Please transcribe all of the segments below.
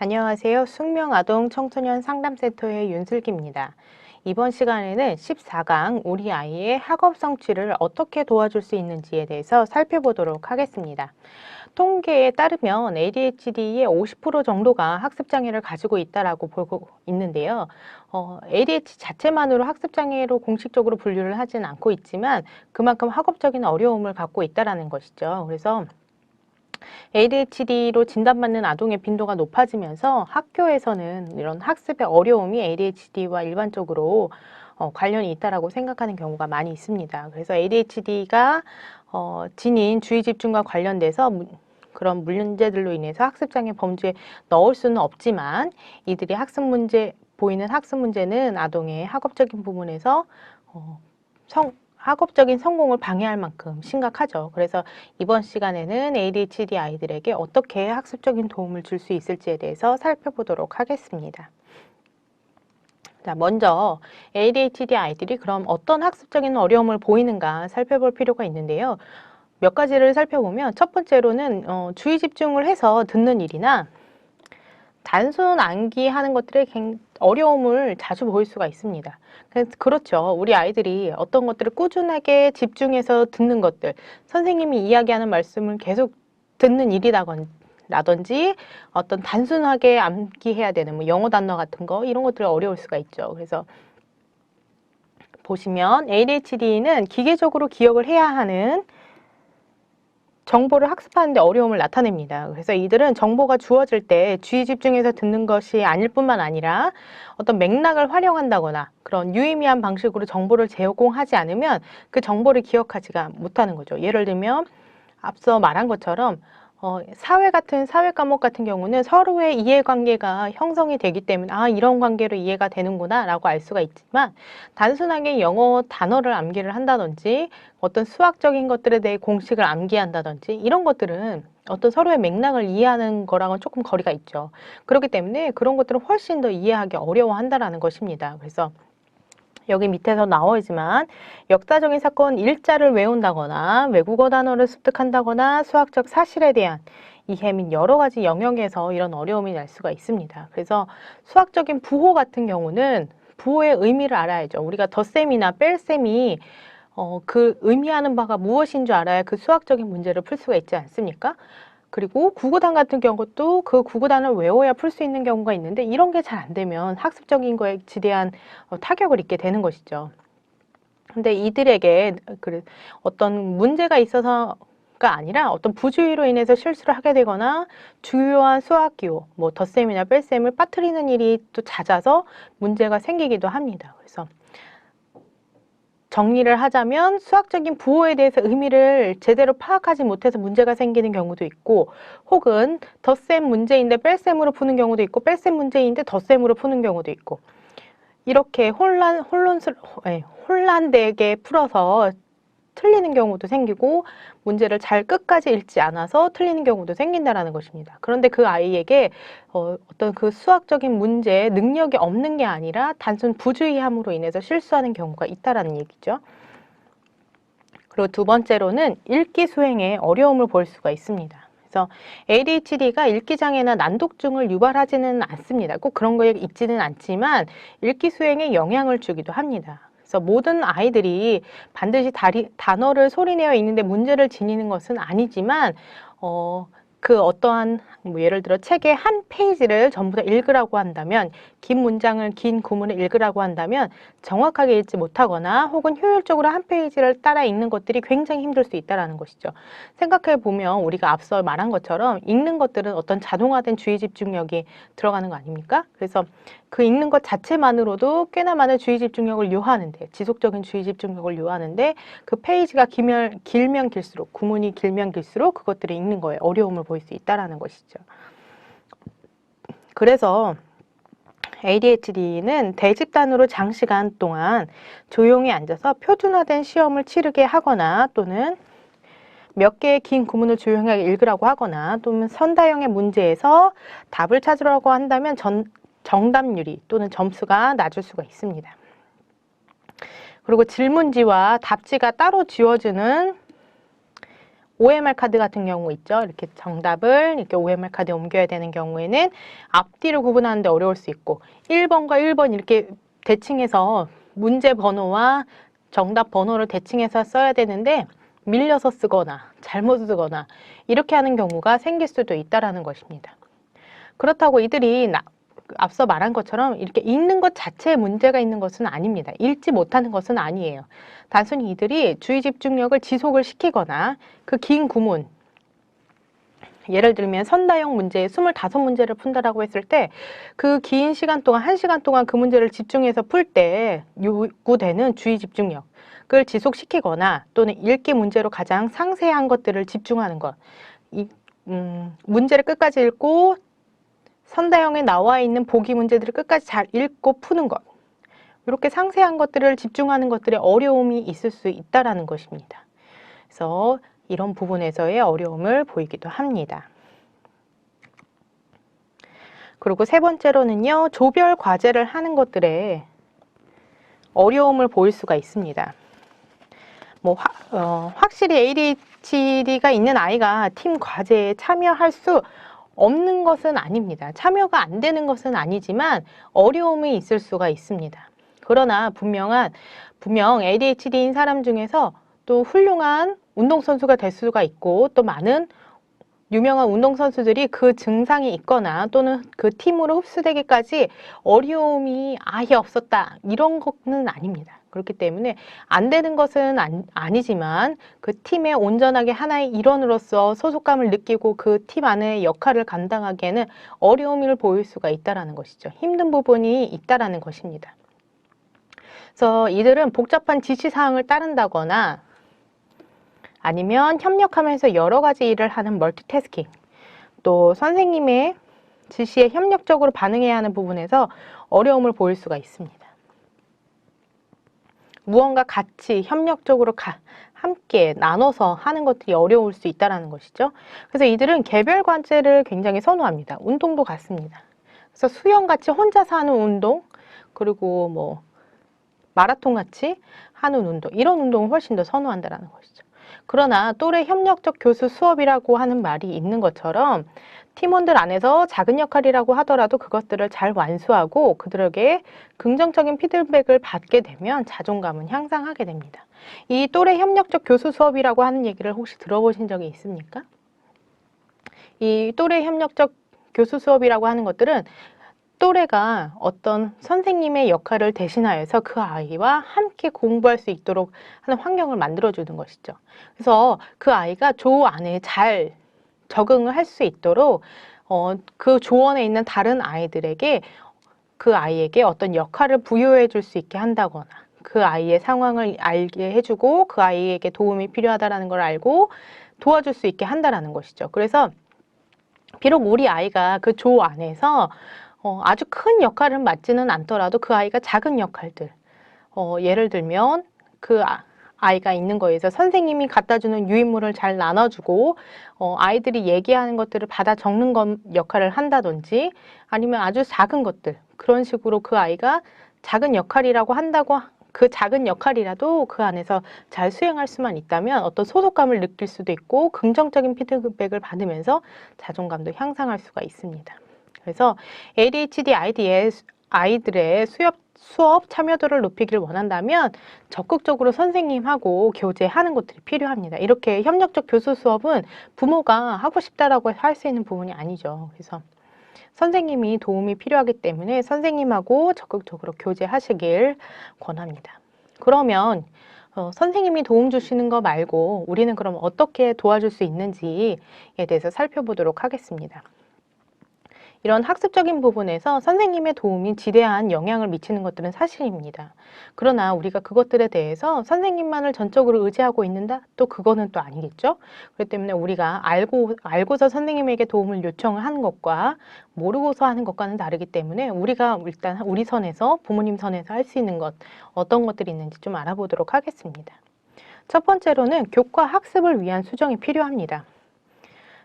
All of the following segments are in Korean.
안녕하세요. 숙명아동 청소년 상담센터의 윤슬기입니다. 이번 시간에는 14강 우리 아이의 학업 성취를 어떻게 도와줄 수 있는지에 대해서 살펴보도록 하겠습니다. 통계에 따르면 ADHD의 50% 정도가 학습장애를 가지고 있다고 보고 있는데요. ADHD 자체만으로 학습장애로 공식적으로 분류를 하지는 않고 있지만 그만큼 학업적인 어려움을 갖고 있다는 것이죠. 그래서 ADHD로 진단받는 아동의 빈도가 높아지면서 학교에서는 이런 학습의 어려움이 ADHD와 일반적으로 관련이 있다고 생각하는 경우가 많이 있습니다. 그래서 ADHD가 지닌 주의 집중과 관련돼서 그런 문제들로 인해서 학습장애 범주에 넣을 수는 없지만 이들이 보이는 학습 문제는 아동의 학업적인 부분에서 학업적인 성공을 방해할 만큼 심각하죠. 그래서 이번 시간에는 ADHD 아이들에게 어떻게 학습적인 도움을 줄 수 있을지에 대해서 살펴보도록 하겠습니다. 자, 먼저 ADHD 아이들이 그럼 어떤 학습적인 어려움을 보이는가 살펴볼 필요가 있는데요. 몇 가지를 살펴보면 첫 번째로는 주의 집중을 해서 듣는 일이나 단순 암기하는 것들에 어려움을 자주 보일 수가 있습니다. 그렇죠. 우리 아이들이 어떤 것들을 꾸준하게 집중해서 듣는 것들, 선생님이 이야기하는 말씀을 계속 듣는 일이라든지 어떤 단순하게 암기해야 되는 뭐 영어 단어 같은 거 이런 것들이 어려울 수가 있죠. 그래서 보시면 ADHD는 기계적으로 기억을 해야 하는 정보를 학습하는 데 어려움을 나타냅니다. 그래서 이들은 정보가 주어질 때 주의 집중해서 듣는 것이 아닐 뿐만 아니라 어떤 맥락을 활용한다거나 그런 유의미한 방식으로 정보를 제공하지 않으면 그 정보를 기억하지가 못하는 거죠. 예를 들면 앞서 말한 것처럼 사회 과목 같은 경우는 서로의 이해관계가 형성이 되기 때문에 이런 관계로 이해가 되는구나 라고 알 수가 있지만 단순하게 영어 단어를 암기를 한다든지 어떤 수학적인 것들에 대해 공식을 암기한다든지 이런 것들은 어떤 서로의 맥락을 이해하는 거랑은 조금 거리가 있죠. 그렇기 때문에 그런 것들은 훨씬 더 이해하기 어려워한다는 것입니다. 그래서 여기 밑에서 나오지만 역사적인 사건 일자를 외운다거나 외국어 단어를 습득한다거나 수학적 사실에 대한 이해 및 여러 가지 영역에서 이런 어려움이 날 수가 있습니다. 그래서 수학적인 부호 같은 경우는 부호의 의미를 알아야죠. 우리가 덧셈이나 뺄셈이 그 의미하는 바가 무엇인 줄 알아야 그 수학적인 문제를 풀 수가 있지 않습니까? 그리고 구구단 같은 경우도 그 구구단을 외워야 풀 수 있는 경우가 있는데 이런 게 잘 안 되면 학습적인 거에 지대한 타격을 입게 되는 것이죠. 근데 이들에게 어떤 문제가 있어서가 아니라 어떤 부주의로 인해서 실수를 하게 되거나 주요한 수학 기호, 뭐 덧셈이나 뺄셈을 빠뜨리는 일이 또 잦아서 문제가 생기기도 합니다. 그래서 정리를 하자면 수학적인 부호에 대해서 의미를 제대로 파악하지 못해서 문제가 생기는 경우도 있고 혹은 덧셈 문제인데 뺄셈으로 푸는 경우도 있고 뺄셈 문제인데 덧셈으로 푸는 경우도 있고 이렇게 혼란되게 풀어서 틀리는 경우도 생기고 문제를 잘 끝까지 읽지 않아서 틀리는 경우도 생긴다는 것입니다. 그런데 그 아이에게 어떤 그 수학적인 문제에 능력이 없는 게 아니라 단순 부주의함으로 인해서 실수하는 경우가 있다는 얘기죠. 그리고 두 번째로는 읽기 수행에 어려움을 볼 수가 있습니다. 그래서 ADHD가 읽기장애나 난독증을 유발하지는 않습니다. 꼭 그런 거에 있지는 않지만 읽기 수행에 영향을 주기도 합니다. 그래서 모든 아이들이 반드시 단어를 소리내어 읽는데 문제를 지니는 것은 아니지만 그 어떠한 예를 들어 책의 한 페이지를 전부 다 읽으라고 한다면 긴 구문을 읽으라고 한다면 정확하게 읽지 못하거나 혹은 효율적으로 한 페이지를 따라 읽는 것들이 굉장히 힘들 수 있다는 것이죠. 생각해 보면 우리가 앞서 말한 것처럼 읽는 것들은 어떤 자동화된 주의 집중력이 들어가는 거 아닙니까? 그래서 그 읽는 것 자체만으로도 꽤나 많은 주의 집중력을 요하는데 지속적인 주의 집중력을 요하는데 그 페이지가 길면 길수록 구문이 길면 길수록 그것들을 읽는 거에 어려움을 보일 수 있다는 것이죠. 그래서 ADHD는 대집단으로 장시간 동안 조용히 앉아서 표준화된 시험을 치르게 하거나 또는 몇 개의 긴 구문을 조용하게 읽으라고 하거나 또는 선다형의 문제에서 답을 찾으라고 한다면 정답률이 또는 점수가 낮을 수가 있습니다. 그리고 질문지와 답지가 따로 지워지는 OMR 카드 같은 경우 있죠. 이렇게 정답을 이렇게 OMR 카드에 옮겨야 되는 경우에는 앞뒤를 구분하는데 어려울 수 있고 1번과 1번 이렇게 대칭해서 문제 번호와 정답 번호를 대칭해서 써야 되는데 밀려서 쓰거나 잘못 쓰거나 이렇게 하는 경우가 생길 수도 있다라는 것입니다. 그렇다고 이들이 앞서 말한 것처럼 이렇게 읽는 것 자체에 문제가 있는 것은 아닙니다. 읽지 못하는 것은 아니에요. 단순히 이들이 주의 집중력을 지속을 시키거나 그 긴 구문, 예를 들면 선다형 문제 25문제를 푼다라고 했을 때 그 긴 시간 동안 1시간 동안 그 문제를 집중해서 풀 때 요구되는 주의 집중력을 지속시키거나 또는 읽기 문제로 가장 상세한 것들을 집중하는 것. 문제를 끝까지 읽고 선다형에 나와 있는 보기 문제들을 끝까지 잘 읽고 푸는 것. 이렇게 상세한 것들을 집중하는 것들에 어려움이 있을 수 있다는 것입니다. 그래서 이런 부분에서의 어려움을 보이기도 합니다. 그리고 세 번째로는요, 조별 과제를 하는 것들에 어려움을 보일 수가 있습니다. 확실히 ADHD가 있는 아이가 팀 과제에 참여할 수 없는 것은 아닙니다. 참여가 안 되는 것은 아니지만 어려움이 있을 수가 있습니다. 그러나 분명 ADHD인 사람 중에서 또 훌륭한 운동선수가 될 수가 있고 또 많은 유명한 운동선수들이 그 증상이 있거나 또는 그 팀으로 흡수되기까지 어려움이 아예 없었다 이런 것은 아닙니다. 그렇기 때문에 안 되는 것은 아니지만 그 팀의 온전하게 하나의 일원으로서 소속감을 느끼고 그 팀 안의 역할을 감당하기에는 어려움을 보일 수가 있다는 것이죠. 힘든 부분이 있다는 것입니다. 그래서 이들은 복잡한 지시사항을 따른다거나 아니면 협력하면서 여러 가지 일을 하는 멀티태스킹, 또 선생님의 지시에 협력적으로 반응해야 하는 부분에서 어려움을 보일 수가 있습니다. 무언가 같이 협력적으로 함께 나눠서 하는 것들이 어려울 수 있다는 것이죠. 그래서 이들은 개별 과제를 굉장히 선호합니다. 운동도 같습니다. 그래서 수영같이 혼자서 하는 운동, 그리고 마라톤 같이 하는 운동, 이런 운동을 훨씬 더 선호한다는 것이죠. 그러나 또래 협력적 교수 수업이라고 하는 말이 있는 것처럼 팀원들 안에서 작은 역할이라고 하더라도 그것들을 잘 완수하고 그들에게 긍정적인 피드백을 받게 되면 자존감은 향상하게 됩니다. 이 또래 협력적 교수 수업이라고 하는 얘기를 혹시 들어보신 적이 있습니까? 이 또래 협력적 교수 수업이라고 하는 것들은 또래가 어떤 선생님의 역할을 대신하여서 그 아이와 함께 공부할 수 있도록 하는 환경을 만들어주는 것이죠. 그래서 그 아이가 조 안에 잘 적응을 할 수 있도록 그 조원에 있는 다른 아이들에게 그 아이에게 어떤 역할을 부여해 줄 수 있게 한다거나 그 아이의 상황을 알게 해주고 그 아이에게 도움이 필요하다는 걸 알고 도와줄 수 있게 한다는 것이죠. 그래서 비록 우리 아이가 그 조 안에서 아주 큰 역할을 맡지는 않더라도 그 아이가 작은 역할들, 예를 들면 그 아이가 있는 거에서 선생님이 갖다주는 유인물을 잘 나눠주고 아이들이 얘기하는 것들을 받아 적는 역할을 한다든지 아니면 아주 작은 것들, 그런 식으로 그 아이가 작은 역할이라고 한다고 그 작은 역할이라도 그 안에서 잘 수행할 수만 있다면 어떤 소속감을 느낄 수도 있고 긍정적인 피드백을 받으면서 자존감도 향상할 수가 있습니다. 그래서 ADHD 아이들의 수업 참여도를 높이기를 원한다면 적극적으로 선생님하고 교제하는 것들이 필요합니다. 이렇게 협력적 교수 수업은 부모가 하고 싶다라고 할 수 있는 부분이 아니죠. 그래서 선생님이 도움이 필요하기 때문에 선생님하고 적극적으로 교제하시길 권합니다. 그러면 선생님이 도움 주시는 거 말고 우리는 그럼 어떻게 도와줄 수 있는지에 대해서 살펴보도록 하겠습니다. 이런 학습적인 부분에서 선생님의 도움이 지대한 영향을 미치는 것들은 사실입니다. 그러나 우리가 그것들에 대해서 선생님만을 전적으로 의지하고 있는다? 또 그거는 또 아니겠죠? 그렇기 때문에 우리가 알고서 선생님에게 도움을 요청을 하는 것과 모르고서 하는 것과는 다르기 때문에 우리가 일단 우리 선에서, 부모님 선에서 할 수 있는 것, 어떤 것들이 있는지 좀 알아보도록 하겠습니다. 첫 번째로는 교과 학습을 위한 수정이 필요합니다.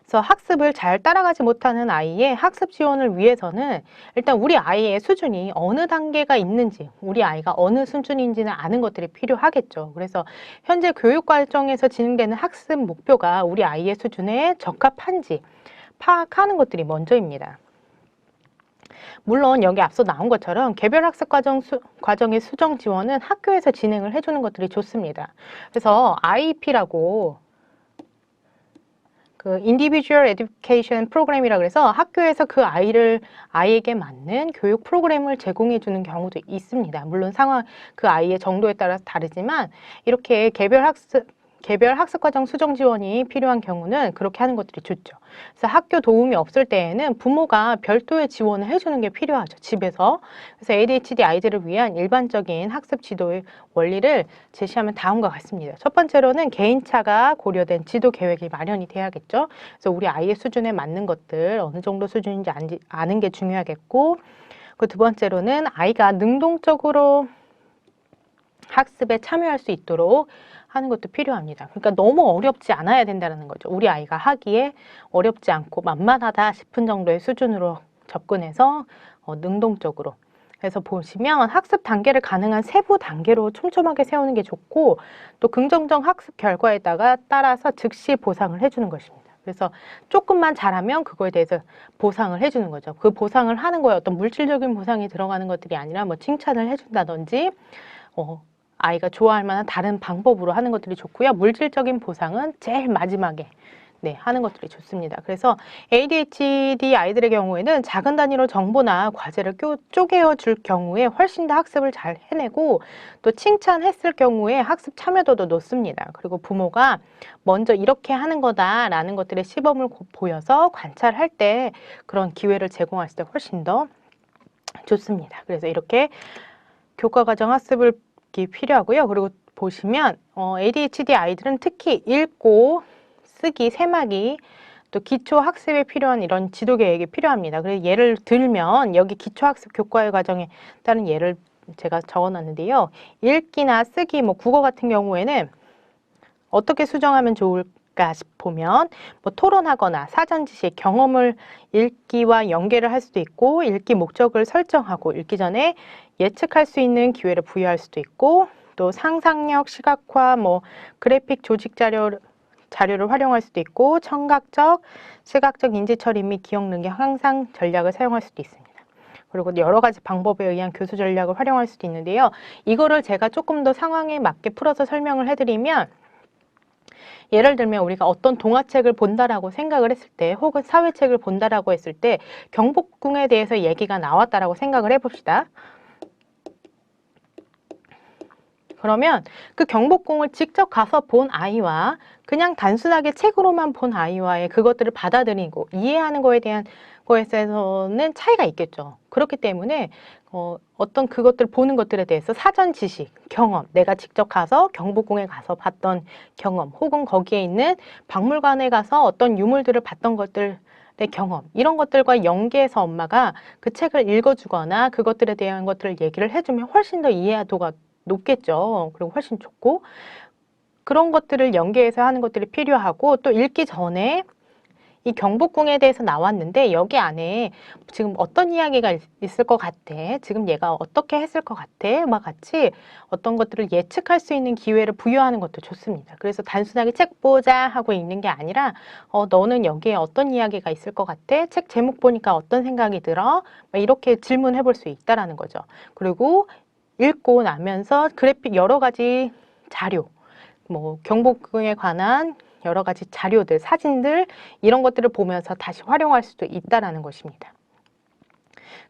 그래서 학습을 잘 따라가지 못하는 아이의 학습 지원을 위해서는 일단 우리 아이의 수준이 어느 단계가 있는지, 우리 아이가 어느 수준인지는 아는 것들이 필요하겠죠. 그래서 현재 교육 과정에서 진행되는 학습 목표가 우리 아이의 수준에 적합한지 파악하는 것들이 먼저입니다. 물론 여기 앞서 나온 것처럼 개별 학습 과정의 수정 지원은 학교에서 진행을 해주는 것들이 좋습니다. 그래서 IEP라고 그 Individual Education Program이라 그래서 학교에서 그 아이에게 맞는 교육 프로그램을 제공해 주는 경우도 있습니다. 물론 그 아이의 정도에 따라서 다르지만 이렇게 개별 학습 과정 수정 지원이 필요한 경우는 그렇게 하는 것들이 좋죠. 그래서 학교 도움이 없을 때에는 부모가 별도의 지원을 해주는 게 필요하죠. 집에서. 그래서 ADHD 아이들을 위한 일반적인 학습 지도의 원리를 제시하면 다음과 같습니다. 첫 번째로는 개인차가 고려된 지도 계획이 마련이 돼야겠죠. 그래서 우리 아이의 수준에 맞는 것들 어느 정도 수준인지 아는 게 중요하겠고, 그 두 번째로는 아이가 능동적으로 학습에 참여할 수 있도록 하는 것도 필요합니다. 그러니까 너무 어렵지 않아야 된다는 거죠. 우리 아이가 하기에 어렵지 않고 만만하다 싶은 정도의 수준으로 접근해서 능동적으로. 그래서 보시면 학습 단계를 가능한 세부 단계로 촘촘하게 세우는 게 좋고, 또 긍정적 학습 결과에다가 따라서 즉시 보상을 해주는 것입니다. 그래서 조금만 잘하면 그거에 대해서 보상을 해주는 거죠. 그 보상을 하는 거에 어떤 물질적인 보상이 들어가는 것들이 아니라 뭐 칭찬을 해준다든지 아이가 좋아할 만한 다른 방법으로 하는 것들이 좋고요. 물질적인 보상은 제일 마지막에 하는 것들이 좋습니다. 그래서 ADHD 아이들의 경우에는 작은 단위로 정보나 과제를 쪼개어 줄 경우에 훨씬 더 학습을 잘 해내고, 또 칭찬했을 경우에 학습 참여도도 높습니다. 그리고 부모가 먼저 이렇게 하는 거다라는 것들의 시범을 보여서 관찰할 때 그런 기회를 제공했을 때 훨씬 더 좋습니다. 그래서 이렇게 교과과정 학습을 필요하고요. 그리고 보시면 ADHD 아이들은 특히 읽고 쓰기, 세마기, 또 기초 학습에 필요한 이런 지도 계획이 필요합니다. 그래서 예를 들면 여기 기초 학습 교과의 과정에 따른 예를 제가 적어놨는데요. 읽기나 쓰기, 뭐 국어 같은 경우에는 어떻게 수정하면 좋을까 보면 뭐 토론하거나 사전 지식, 경험을 읽기와 연계를 할 수도 있고, 읽기 목적을 설정하고 읽기 전에 예측할 수 있는 기회를 부여할 수도 있고, 또 상상력, 시각화, 뭐 그래픽 조직 자료를 활용할 수도 있고, 청각적, 시각적 인지 처리 및 기억 능력 향상 전략을 사용할 수도 있습니다. 그리고 여러 가지 방법에 의한 교수 전략을 활용할 수도 있는데요. 이거를 제가 조금 더 상황에 맞게 풀어서 설명을 해드리면, 예를 들면 우리가 어떤 동화책을 본다라고 생각을 했을 때, 혹은 사회책을 본다라고 했을 때 경복궁에 대해서 얘기가 나왔다라고 생각을 해봅시다. 그러면 그 경복궁을 직접 가서 본 아이와 그냥 단순하게 책으로만 본 아이와의 그것들을 받아들이고 이해하는 거에 대한 거에서는 차이가 있겠죠. 그렇기 때문에 어떤 그것들 보는 것들에 대해서 사전 지식, 경험, 내가 직접 가서 경복궁에 가서 봤던 경험, 혹은 거기에 있는 박물관에 가서 어떤 유물들을 봤던 것들 의 경험, 이런 것들과 연계해서 엄마가 그 책을 읽어주거나 그것들에 대한 것들을 얘기를 해주면 훨씬 더 이해도가 높겠죠. 그리고 훨씬 좋고, 그런 것들을 연계해서 하는 것들이 필요하고, 또 읽기 전에 이 경복궁에 대해서 나왔는데 여기 안에 지금 어떤 이야기가 있을 것 같아, 지금 얘가 어떻게 했을 것 같아, 막 같이 어떤 것들을 예측할 수 있는 기회를 부여하는 것도 좋습니다. 그래서 단순하게 책 보자 하고 읽는 게 아니라 너는 여기에 어떤 이야기가 있을 것 같아, 책 제목 보니까 어떤 생각이 들어, 이렇게 질문해 볼 수 있다라는 거죠. 그리고 읽고 나면서 그래픽 여러 가지 자료, 뭐 경복궁에 관한 여러 가지 자료들, 사진들, 이런 것들을 보면서 다시 활용할 수도 있다라는 것입니다.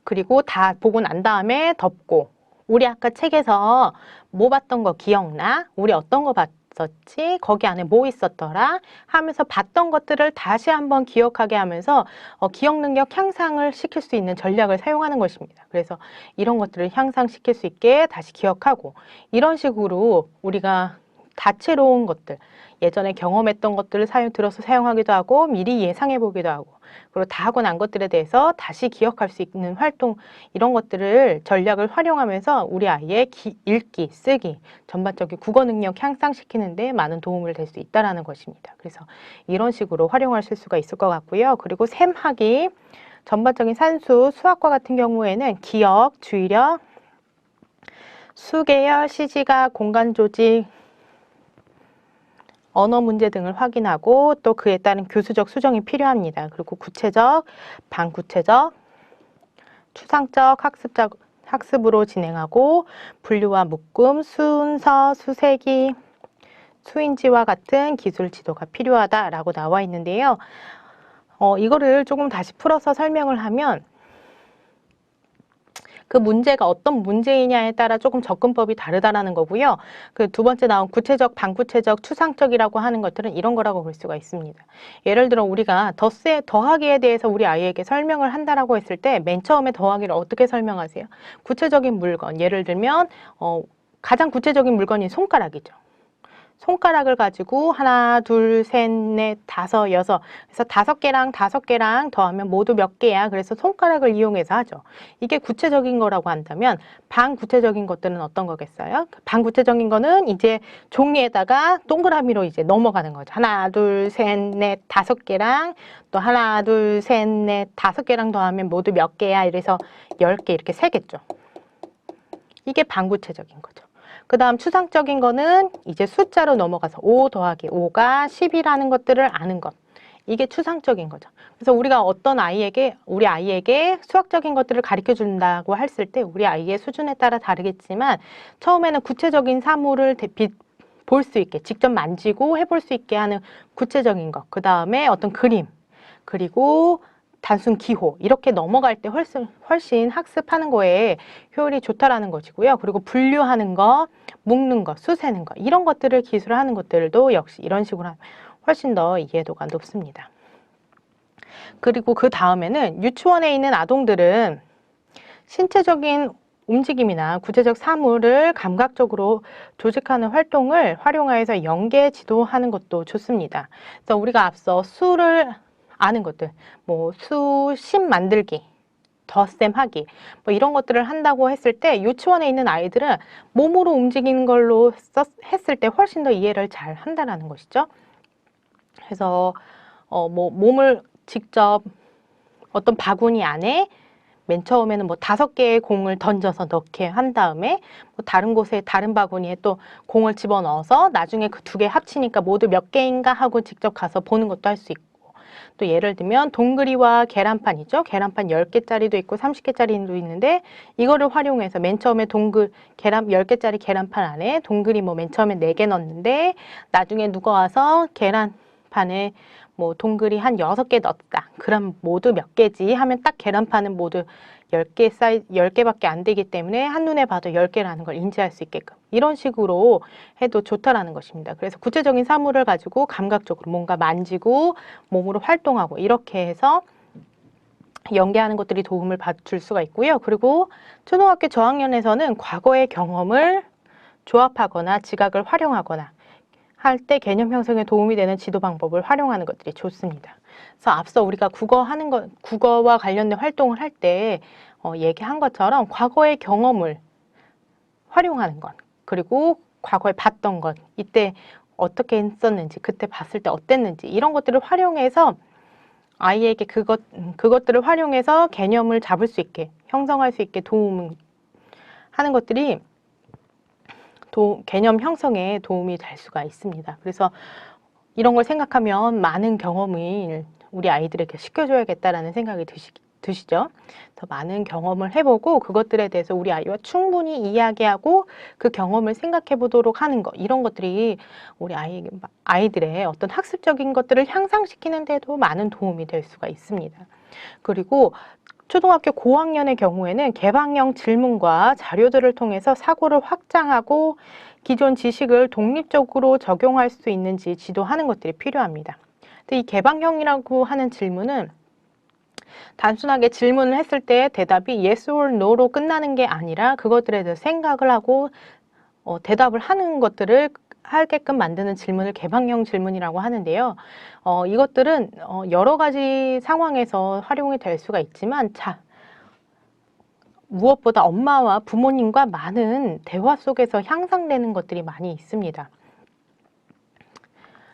그리고 다 보고 난 다음에 덮고, 우리 아까 책에서 뭐 봤던 거 기억나? 우리 어떤 거 봤었지? 거기 안에 뭐 있었더라? 하면서 봤던 것들을 다시 한번 기억하게 하면서 기억 능력 향상을 시킬 수 있는 전략을 사용하는 것입니다. 그래서 이런 것들을 향상시킬 수 있게 다시 기억하고, 이런 식으로 우리가 다채로운 것들, 예전에 경험했던 것들을 들어서 사용하기도 하고 미리 예상해 보기도 하고, 그리고 다 하고 난 것들에 대해서 다시 기억할 수 있는 활동, 이런 것들을 전략을 활용하면서 우리 아이의 읽기, 쓰기, 전반적인 국어 능력 향상시키는 데 많은 도움을 될 수 있다는 것입니다. 그래서 이런 식으로 활용하실 수가 있을 것 같고요. 그리고 셈하기, 전반적인 산수, 수학과 같은 경우에는 기억, 주의력, 수계열, 시지각, 공간 조직, 언어 문제 등을 확인하고 또 그에 따른 교수적 수정이 필요합니다. 그리고 구체적, 반구체적, 추상적 학습으로 진행하고 분류와 묶음, 순서, 수세기, 수인지와 같은 기술 지도가 필요하다라고 나와 있는데요. 이거를 조금 다시 풀어서 설명을 하면 그 문제가 어떤 문제이냐에 따라 조금 접근법이 다르다라는 거고요. 그 두 번째 나온 구체적, 반구체적, 추상적이라고 하는 것들은 이런 거라고 볼 수가 있습니다. 예를 들어 우리가 더하기에 대해서 우리 아이에게 설명을 한다라고 했을 때 맨 처음에 더하기를 어떻게 설명하세요? 구체적인 물건, 예를 들면 가장 구체적인 물건이 손가락이죠. 손가락을 가지고 하나, 둘, 셋, 넷, 다섯, 여섯. 그래서 5개랑 5개랑 더하면 모두 몇 개야? 그래서 손가락을 이용해서 하죠. 이게 구체적인 거라고 한다면 반구체적인 것들은 어떤 거겠어요? 반구체적인 거는 이제 종이에다가 동그라미로 이제 넘어가는 거죠. 하나, 둘, 셋, 넷, 5개랑 또 하나, 둘, 셋, 넷, 5개랑 더하면 모두 몇 개야? 이래서 10개 이렇게 세겠죠. 이게 반구체적인 거죠. 그 다음 추상적인 거는 이제 숫자로 넘어가서 5 더하기 5가 10이라는 것들을 아는 것. 이게 추상적인 거죠. 그래서 우리가 우리 아이에게 수학적인 것들을 가르쳐 준다고 했을 때 우리 아이의 수준에 따라 다르겠지만 처음에는 구체적인 사물을 볼 수 있게 직접 만지고 해볼 수 있게 하는 구체적인 것. 그 다음에 어떤 그림, 그리고 단순 기호 이렇게 넘어갈 때 훨씬 학습하는 거에 효율이 좋다라는 것이고요. 그리고 분류하는 거, 묶는 거, 수세는 거 이런 것들을 기술하는 것들도 역시 이런 식으로 하면 훨씬 더 이해도가 높습니다. 그리고 그 다음에는 유치원에 있는 아동들은 신체적인 움직임이나 구체적 사물을 감각적으로 조직하는 활동을 활용하여서 연계 지도하는 것도 좋습니다. 그래서 우리가 앞서 수를 아는 것들, 뭐 수심 만들기, 덧셈 하기, 뭐 이런 것들을 한다고 했을 때 유치원에 있는 아이들은 몸으로 움직이는 걸로 했을 때 훨씬 더 이해를 잘 한다는 것이죠. 그래서 뭐 몸을 직접 어떤 바구니 안에 맨 처음에는 뭐 5개의 공을 던져서 넣게 한 다음에 뭐 다른 곳에 다른 바구니에 또 공을 집어넣어서 나중에 그 2개 합치니까 모두 몇 개인가 하고 직접 가서 보는 것도 할 수 있고 또 예를 들면 동그리와 계란판이죠. 계란판 10개짜리도 있고 30개짜리도 있는데 이거를 활용해서 맨 처음에 10개짜리 계란판 안에 동그리 뭐 맨 처음에 4개 넣었는데 나중에 누가 와서 계란판에 뭐 동그리 한 6개 넣었다. 그럼 모두 몇 개지 하면 딱 계란판은 모두 10개밖에 안 되기 때문에 한눈에 봐도 10개라는 걸 인지할 수 있게끔 이런 식으로 해도 좋다라는 것입니다. 그래서 구체적인 사물을 가지고 감각적으로 뭔가 만지고 몸으로 활동하고 이렇게 해서 연계하는 것들이 도움을 줄 수가 있고요. 그리고 초등학교 저학년에서는 과거의 경험을 조합하거나 지각을 활용하거나 할 때 개념 형성에 도움이 되는 지도 방법을 활용하는 것들이 좋습니다. 그래서 앞서 우리가 국어와 관련된 활동을 할 때 얘기한 것처럼 과거의 경험을 활용하는 것, 그리고 과거에 봤던 것, 이때 어떻게 했었는지, 그때 봤을 때 어땠는지 이런 것들을 활용해서 아이에게 그것들을 활용해서 개념을 잡을 수 있게, 형성할 수 있게 도움하는 것들이 개념 형성에 도움이 될 수가 있습니다. 그래서 이런 걸 생각하면 많은 경험을 우리 아이들에게 시켜줘야겠다라는 생각이 드시죠? 더 많은 경험을 해보고 그것들에 대해서 우리 아이와 충분히 이야기하고 그 경험을 생각해 보도록 하는 것 이런 것들이 우리 아이들의 어떤 학습적인 것들을 향상시키는 데도 많은 도움이 될 수가 있습니다. 그리고 초등학교 고학년의 경우에는 개방형 질문과 자료들을 통해서 사고를 확장하고 기존 지식을 독립적으로 적용할 수 있는지 지도하는 것들이 필요합니다. 근데 이 개방형이라고 하는 질문은 단순하게 질문을 했을 때 대답이 yes or no로 끝나는 게 아니라 그것들에 대해서 생각을 하고 대답을 하는 것들을 하게끔 만드는 질문을 개방형 질문이라고 하는데요. 이것들은 여러 가지 상황에서 활용이 될 수가 있지만 무엇보다 엄마와 부모님과 많은 대화 속에서 향상되는 것들이 많이 있습니다.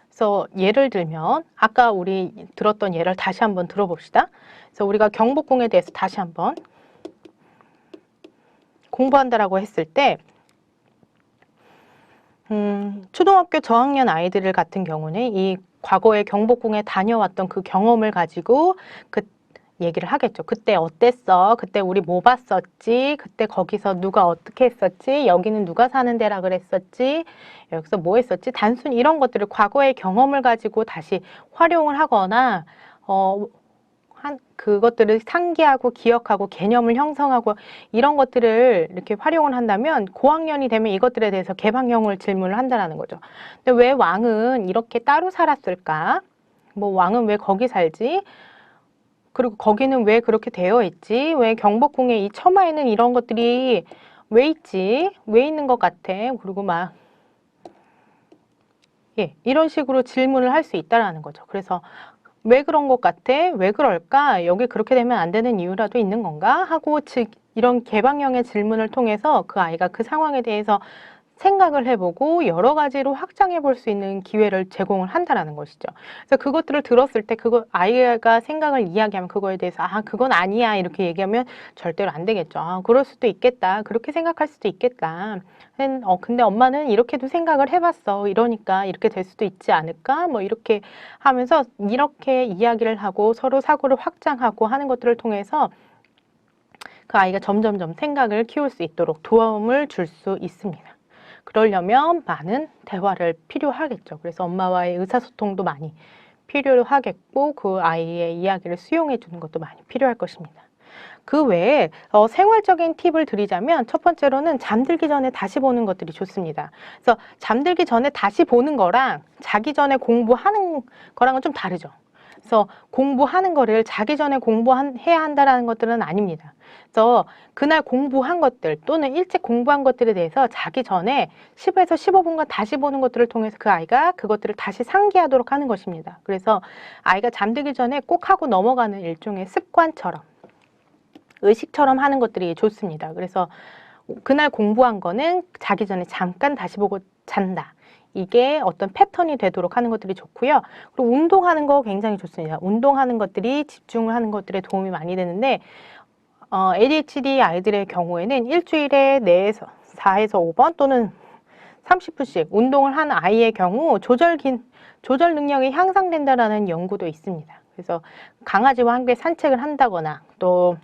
그래서 예를 들면 아까 우리 들었던 예를 다시 한번 들어봅시다. 그래서 우리가 경복궁에 대해서 다시 한번 공부한다라고 했을 때 초등학교 저학년 아이들 같은 경우는 이 과거에 경복궁에 다녀왔던 그 경험을 가지고 그 얘기를 하겠죠. 그때 어땠어? 그때 우리 뭐 봤었지? 그때 거기서 누가 어떻게 했었지? 여기는 누가 사는 데라 그랬었지? 여기서 뭐 했었지? 단순히 이런 것들을 과거의 경험을 가지고 다시 활용을 하거나 그것들을 상기하고 기억하고 개념을 형성하고 이런 것들을 이렇게 활용을 한다면 고학년이 되면 이것들에 대해서 개방형을 질문을 한다는 거죠. 근데 왜 왕은 이렇게 따로 살았을까? 뭐 왕은 왜 거기 살지? 그리고 거기는 왜 그렇게 되어 있지? 왜 경복궁에 이 처마에는 이런 것들이 왜 있지? 왜 있는 것 같아? 그리고 막 이런 식으로 질문을 할 수 있다라는 거죠. 그래서 왜 그런 것 같아? 왜 그럴까? 여기 그렇게 되면 안 되는 이유라도 있는 건가? 하고 이런 개방형의 질문을 통해서 그 아이가 그 상황에 대해서 생각을 해보고 여러 가지로 확장해 볼 수 있는 기회를 제공을 한다라는 것이죠. 그래서 그것들을 들었을 때 아이가 생각을 이야기하면 그거에 대해서 그건 아니야 이렇게 얘기하면 절대로 안 되겠죠. 그럴 수도 있겠다. 그렇게 생각할 수도 있겠다. 근데 엄마는 이렇게도 생각을 해봤어. 이러니까 이렇게 될 수도 있지 않을까? 뭐 이렇게 하면서 이렇게 이야기를 하고 서로 사고를 확장하고 하는 것들을 통해서 그 아이가 점점점 생각을 키울 수 있도록 도움을 줄 수 있습니다. 그러려면 많은 대화를 필요하겠죠. 그래서 엄마와의 의사소통도 많이 필요하겠고 그 아이의 이야기를 수용해 주는 것도 많이 필요할 것입니다. 그 외에 생활적인 팁을 드리자면 첫 번째로는 잠들기 전에 다시 보는 것들이 좋습니다. 그래서 잠들기 전에 다시 보는 거랑 자기 전에 공부하는 거랑은 좀 다르죠. 그래서 공부하는 거를 자기 전에 공부해야 한다는 것들은 아닙니다. 그래서 그날 공부한 것들 또는 일찍 공부한 것들에 대해서 자기 전에 10에서 15분간 다시 보는 것들을 통해서 그 아이가 그것들을 다시 상기하도록 하는 것입니다. 그래서 아이가 잠들기 전에 꼭 하고 넘어가는 일종의 습관처럼 의식처럼 하는 것들이 좋습니다. 그래서 그날 공부한 거는 자기 전에 잠깐 다시 보고 잔다. 이게 어떤 패턴이 되도록 하는 것들이 좋고요. 그리고 운동하는 거 굉장히 좋습니다. 운동하는 것들이 집중을 하는 것들에 도움이 많이 되는데 ADHD 아이들의 경우에는 일주일에 4에서 5번 또는 30분씩 운동을 한 아이의 경우 조절 능력이 향상된다는 연구도 있습니다. 그래서 강아지와 함께 산책을 한다거나 또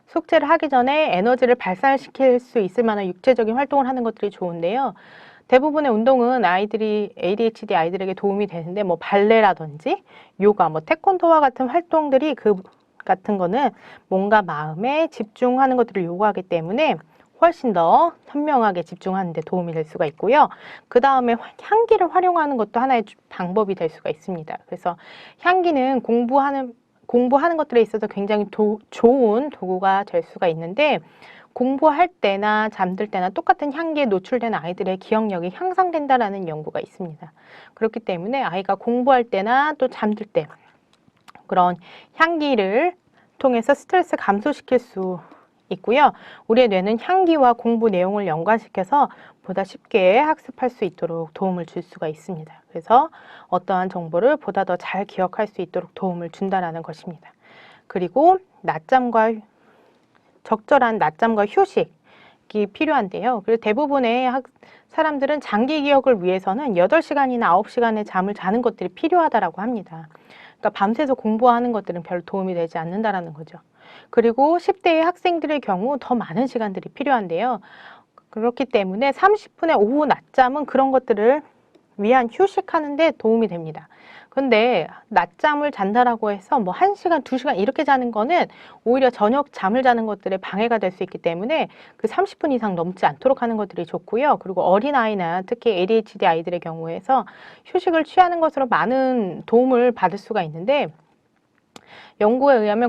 숙제를 하기 전에 에너지를 발산시킬 수 있을 만한 육체적인 활동을 하는 것들이 좋은데요. 대부분의 운동은 ADHD 아이들에게 도움이 되는데 뭐 발레라든지 요가, 뭐 태권도와 같은 활동들이 같은 거는 몸과 마음에 집중하는 것들을 요구하기 때문에 훨씬 더 현명하게 집중하는 데 도움이 될 수가 있고요. 그 다음에 향기를 활용하는 것도 하나의 방법이 될 수가 있습니다. 그래서 향기는 공부하는 것들에 있어서 굉장히 좋은 도구가 될 수가 있는데 공부할 때나 잠들 때나 똑같은 향기에 노출된 아이들의 기억력이 향상된다라는 연구가 있습니다. 그렇기 때문에 아이가 공부할 때나 또 잠들 때 그런 향기를 통해서 스트레스 감소시킬 수 있고요. 우리의 뇌는 향기와 공부 내용을 연관시켜서 보다 쉽게 학습할 수 있도록 도움을 줄 수가 있습니다. 그래서 어떠한 정보를 보다 더 잘 기억할 수 있도록 도움을 준다는 것입니다. 그리고 적절한 낮잠과 휴식이 필요한데요. 그래서 대부분의 사람들은 장기 기억을 위해서는 8시간이나 9시간의 잠을 자는 것들이 필요하다고 합니다. 그러니까 밤새서 공부하는 것들은 별로 도움이 되지 않는다라는 거죠. 그리고 10대의 학생들의 경우 더 많은 시간들이 필요한데요. 그렇기 때문에 30분의 오후 낮잠은 그런 것들을 위한 휴식하는 데 도움이 됩니다. 근데 낮잠을 잔다라고 해서 뭐 1시간, 2시간 이렇게 자는 거는 오히려 저녁 잠을 자는 것들에 방해가 될 수 있기 때문에 그 30분 이상 넘지 않도록 하는 것들이 좋고요. 그리고 어린아이나 특히 ADHD 아이들의 경우에서 휴식을 취하는 것으로 많은 도움을 받을 수가 있는데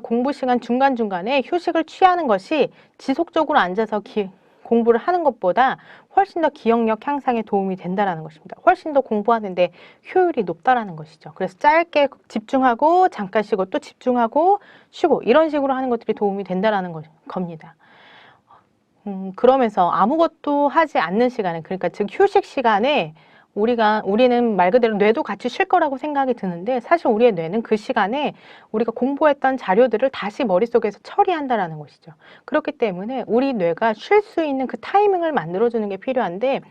공부 시간 중간중간에 휴식을 취하는 것이 지속적으로 앉아서 공부를 하는 것보다 훨씬 더 기억력 향상에 도움이 된다는 것입니다. 훨씬 더 공부하는데 효율이 높다라는 것이죠. 그래서 짧게 집중하고 잠깐 쉬고 또 집중하고 쉬고 이런 식으로 하는 것들이 도움이 된다는 겁니다. 그러면서 아무것도 하지 않는 시간에, 그러니까 즉 휴식 시간에 우리는 말 그대로 뇌도 같이 쉴 거라고 생각이 드는데, 사실 우리의 뇌는 그 시간에 우리가 공부했던 자료들을 다시 머릿속에서 처리한다라는 것이죠. 그렇기 때문에 우리 뇌가 쉴 수 있는 그 타이밍을 만들어주는 게 필요한데,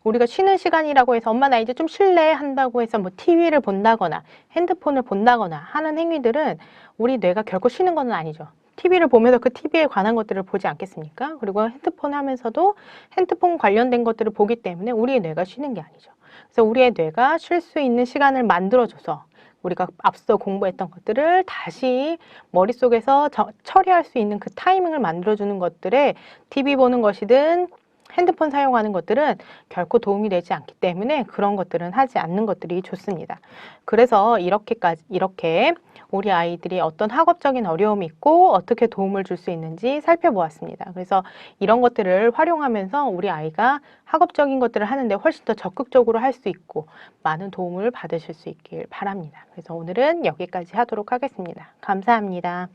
우리가 쉬는 시간이라고 해서 엄마 나 이제 좀 쉴래 한다고 해서 뭐 TV를 본다거나 핸드폰을 본다거나 하는 행위들은 우리 뇌가 결코 쉬는 건 아니죠. TV를 보면서 그 TV에 관한 것들을 보지 않겠습니까? 그리고 핸드폰 하면서도 핸드폰 관련된 것들을 보기 때문에 우리의 뇌가 쉬는 게 아니죠. 그래서 우리의 뇌가 쉴 수 있는 시간을 만들어줘서 우리가 앞서 공부했던 것들을 다시 머릿속에서 처리할 수 있는 그 타이밍을 만들어주는 것들에 TV 보는 것이든 핸드폰 사용하는 것들은 결코 도움이 되지 않기 때문에 그런 것들은 하지 않는 것들이 좋습니다. 그래서 이렇게 우리 아이들이 어떤 학업적인 어려움이 있고 어떻게 도움을 줄 수 있는지 살펴보았습니다. 그래서 이런 것들을 활용하면서 우리 아이가 학업적인 것들을 하는데 훨씬 더 적극적으로 할 수 있고 많은 도움을 받으실 수 있길 바랍니다. 그래서 오늘은 여기까지 하도록 하겠습니다. 감사합니다.